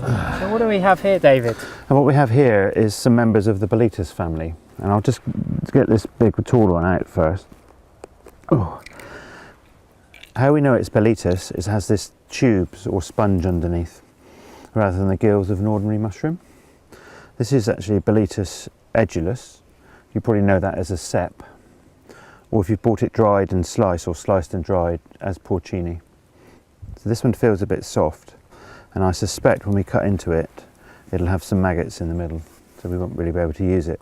So what do we have here, David? And what we have here is some members of the Boletus family. And I'll just get this big tall one out first. Oh. How we know it's Boletus is it has this tubes or sponge underneath, rather than the gills of an ordinary mushroom. This is actually Boletus edulis. You probably know that as a cep, or if you bought it dried and sliced, or sliced and dried, as porcini. So this one feels a bit soft, and I suspect when we cut into it, it'll have some maggots in the middle, so we won't really be able to use it.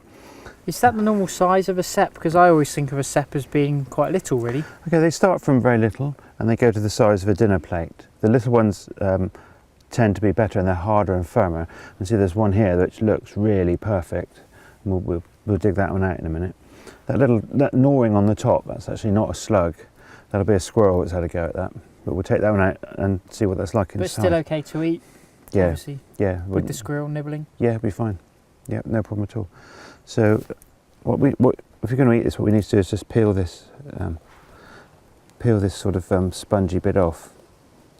Is that the normal size of a cep? Because I always think of a cep as being quite little, really. Okay, they start from very little, and they go to the size of a dinner plate. The little ones tend to be better, and they're harder and firmer. And see, there's one here which looks really perfect. And we'll dig that one out in a minute. That gnawing on the top, that's actually not a slug. That'll be a squirrel that's had a go at that. But we'll take that one out and see what that's like inside. But still okay to eat, yeah, obviously, yeah, with the squirrel nibbling? Yeah, it'll be fine. Yeah, no problem at all. So if you're going to eat this, what we need to do is just peel this sort of spongy bit off.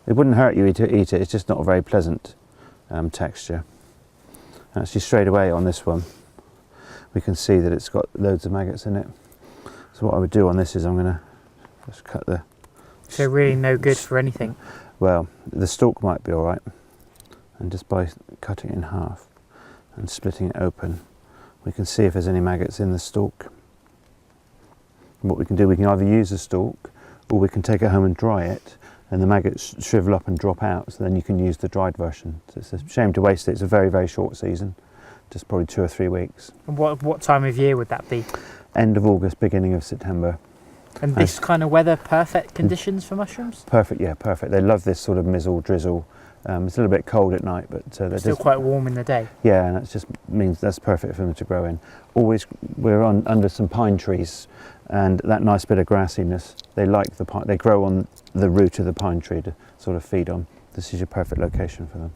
It wouldn't hurt you to eat it, it's just not a very pleasant texture. And actually straight away on this one, we can see that it's got loads of maggots in it. So what I would do on this is I'm going to just cut the... So really no good for anything? Well, the stalk might be alright. And just by cutting it in half and splitting it open, we can see if there's any maggots in the stalk. And what we can do, we can either use the stalk, or we can take it home and dry it, and the maggots shrivel up and drop out, so then you can use the dried version. So it's a shame to waste it. It's a very, very short season, just probably 2 or 3 weeks. And what time of year would that be? End of August, beginning of September. And this kind of weather, perfect conditions for mushrooms? Perfect, yeah, perfect. They love this sort of mizzle, drizzle. It's a little bit cold at night, but they're still quite warm in the day. Yeah, and that just means that's perfect for them to grow in. Always, we're under some pine trees, and that nice bit of grassiness. They like the pine. They grow on the root of the pine tree to sort of feed on. This is your perfect location for them.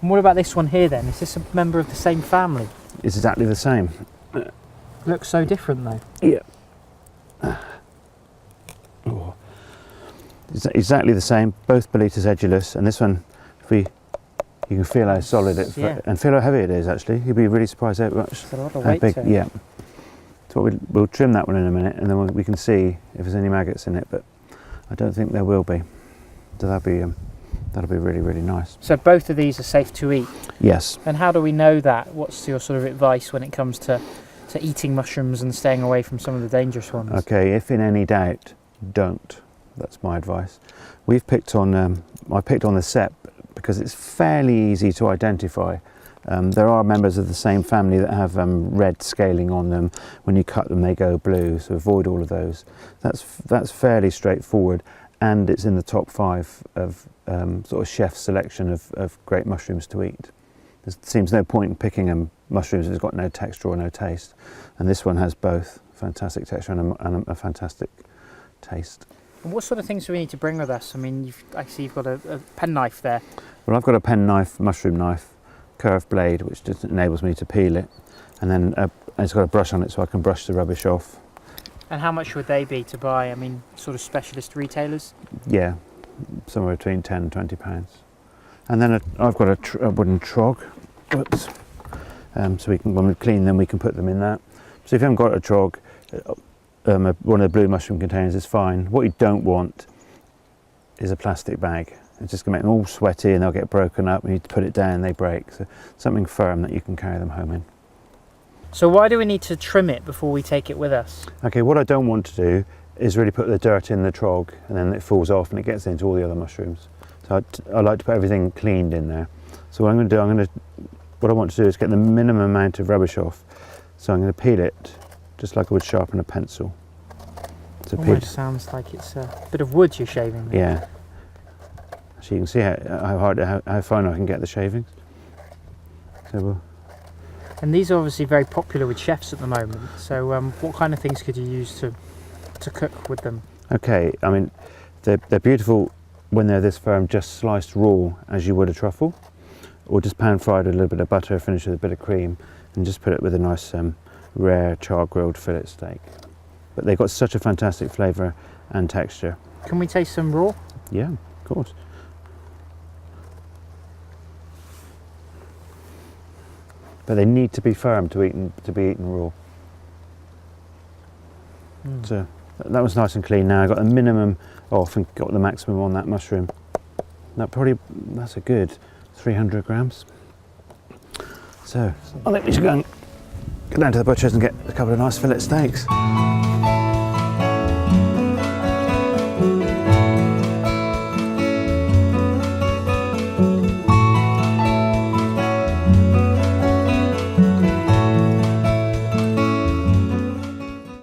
And what about this one here then? Is this a member of the same family? It's exactly the same. Looks so different though. Yeah. Oh. It's exactly the same, both Boletus edulis, and this one, you can feel how solid it is, and feel how heavy it is actually. You'll be really surprised how much. It's got a lot of weight big, to it. yeah. So we'll trim that one in a minute, and then we can see if there's any maggots in it, but I don't think there will be. So that'll be really, really nice. So both of these are safe to eat? Yes. And how do we know that? What's your sort of advice when it comes to eating mushrooms and staying away from some of the dangerous ones? Okay, if in any doubt, don't. That's my advice. We've picked on, I picked on the cep because it's fairly easy to identify. There are members of the same family that have red scaling on them. When you cut them, they go blue, so avoid all of those. That's fairly straightforward, and it's in the top 5 of sort of chef's selection of great mushrooms to eat. There seems no point in picking mushrooms that's got no texture or no taste, and this one has both fantastic texture and a fantastic taste. And what sort of things do we need to bring with us? I mean, I see you've got a penknife there. Well, I've got a penknife, mushroom knife, curved blade, which just enables me to peel it, and then it's got a brush on it so I can brush the rubbish off. And how much would they be to buy? I mean, sort of specialist retailers? Yeah, somewhere between £10 and £20. And then I've got a wooden trog. Whoops. So when we clean them, we can put them in that. So if you haven't got a trog, one of the blue mushroom containers is fine. What you don't want is a plastic bag. It's just going to make them all sweaty and they'll get broken up. You need to put it down, they break. So something firm that you can carry them home in. So why do we need to trim it before we take it with us? Okay, what I don't want to do is really put the dirt in the trog and then it falls off and it gets into all the other mushrooms. So I like to put everything cleaned in there. So what I'm going to do, what I want to do is get the minimum amount of rubbish off. So I'm going to peel it just like I would sharpen a pencil. So almost sounds like it's a bit of wood you're shaving there. Yeah. So you can see how fine I can get the shavings. So and these are obviously very popular with chefs at the moment. So what kind of things could you use to cook with them? Okay, I mean, they're beautiful when they're this firm, just sliced raw as you would a truffle, or just pan fried with a little bit of butter, finish with a bit of cream, and just put it with a nice rare char grilled fillet steak. But they've got such a fantastic flavour and texture. Can we taste some raw? Yeah, of course. but they need to be firm to be eaten raw. So that was nice and clean. Now I got the minimum off and got the maximum on that mushroom. That's a good 300 grams. So I think we should go down to the butcher's and get a couple of nice fillet steaks.